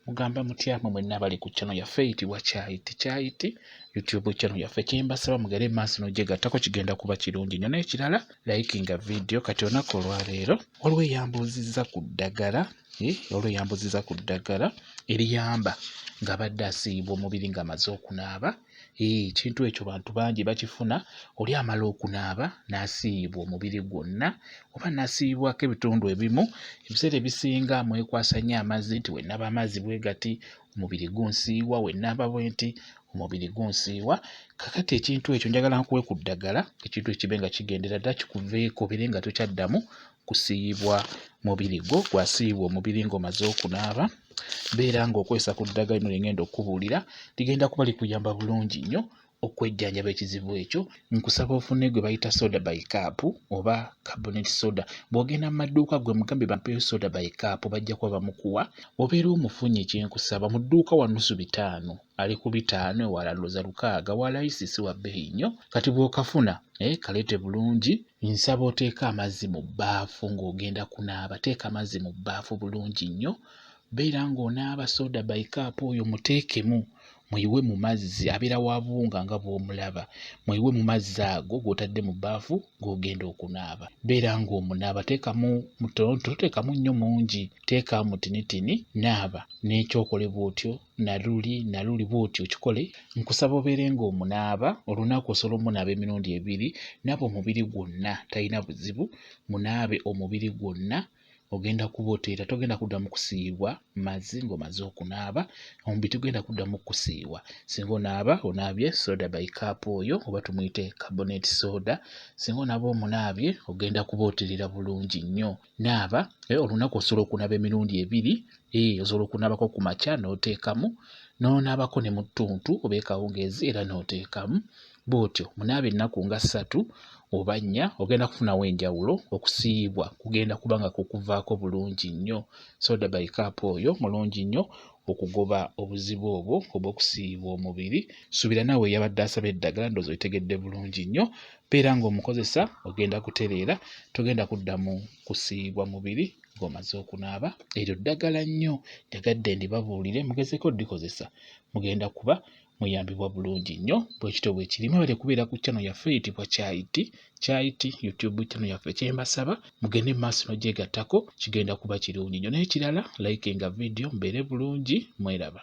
mugamba mutya mwenna abali ku channel yaffe eyitibwa Kyayiti YouTube channel yaffe. Kyembasaba mugere maaso n'ogyegattako kigenda kuba kirungi nnyo. N'ekirala likinga video. Kati olunaku olwaleero waliwo eyambuzizza ku ddagala eriyamba nga badde asiibwa omubiri ng'amaze okunaaba. Ekintu ekyo bantu bangi bakifuna oli amala okunaaba n'asiibwa omubiri gwonna oba n'asiibwako ebitundu ebimu. Ebiseera ebisinga mwekwasa nnyo amazzi nti wennaaba amazzi bwe gati omubiri gunsiiwa, wennaaba bwe nti omubiri gunsiiwa. Kakati ekintu ekyo njagala nkuwe ku ddagala, ekintu ekibe nga kigendera ddala kikuveeko bire nga tokyaddamu kusiibwa mubiri gwo. Gwasiibwa omubiri ng'omaze okunaaba, beera ng'okwesa ku ddagala lino lyengenda okubuulira ligenda kuba likuyamba bulungi nnyo okwejjanjaba ekizibu ekyo. Nkusaba ofune gwe bayita soda by cup oba carbonate soda. Bw'ogenda mu madduuka gwe mugambe bampeyo soda by cup bajja kuba bamukuwa. Obeera omufunye kyenkusaba mu dduuka wa nnusu 5 ali ku 5 ewala ndowooza 6 wa layisi si wa bbeeyi nnyo. Kati bw'okafuna kaleete bulungi. Nsaba oteeka amazzi mu bbaafu ng'ogenda kunaaba. Teeka amazzi mu bbaafu bulungi nnyo. Beera ng'onaaba soda by cup oyo muteekemu, muyiwe mu mazzi abeera wa buwunga nga bw'omulaba. Muyiwe mu mazzi ago g'otadde mu bbaafu ng'ogenda okunaaba. Beera ng'omunaaba, teekamu mutono, toteekamu nnyo mungi, teekamu mutinitini, naaba. N'ekyokole bw'otyo naluli bw'otyo kikole. Nkusaba obeere ng'omunaaba olunaku osobola omunaaba emirundi 2, naaba omubiri gwonna, talina buzibu. Munaabe omubiri gwonna. Ogenda kuboteera, togenda kuddamu kusiibwa mazzi ng'omaze okunaaba. Omubiri tugenda kuddamu kusiiwa. Singa onaabye soda by cup oyo oba tumuyite carbonate soda, singa onaaba omunaabye ogenda kubooterera bulungi nnyo. Naaba olunaku osobola okunaaba emirundi 2, osobola okunaabako ku makya n'oteekamu, n'onaabako ne mu ttuntu oba ekawungeezi era n'oteekamu. Bw'otyo munaabe ennaku nga 3 oba 4 ogenda kufunawo enjawulo. Okusiibwa kugenda kuba nga kukuvaako bulungi nnyo. Soda by cup oyo mulungi nnyo okugoba obuzibu obwo obw'okusiibwa omubiri. Suubira naawe yabadde asaba eddagala ndowooza oyitegedde bulungi nnyo. Beera ng'omukozesa ogenda kutereera, togenda kuddamu kusiibwa mubiri ng'omaze okunaaba. Eryo ddagala nnyo njagadde ndibabuulire mugezeko oddikozesa, mugenda kuba muyambibwa bulungi nnyo. Bwe kityo bwe kiri. Mwebale kubeera ku channel yaffe eyitibwa Kyayiti YouTube channel yaffe. Kyembasaba mugende mu maaso n'ogyegattako kigenda kuba kirungi nnyo. N'ekirala likinga video mbeere bulungi. Mweraba.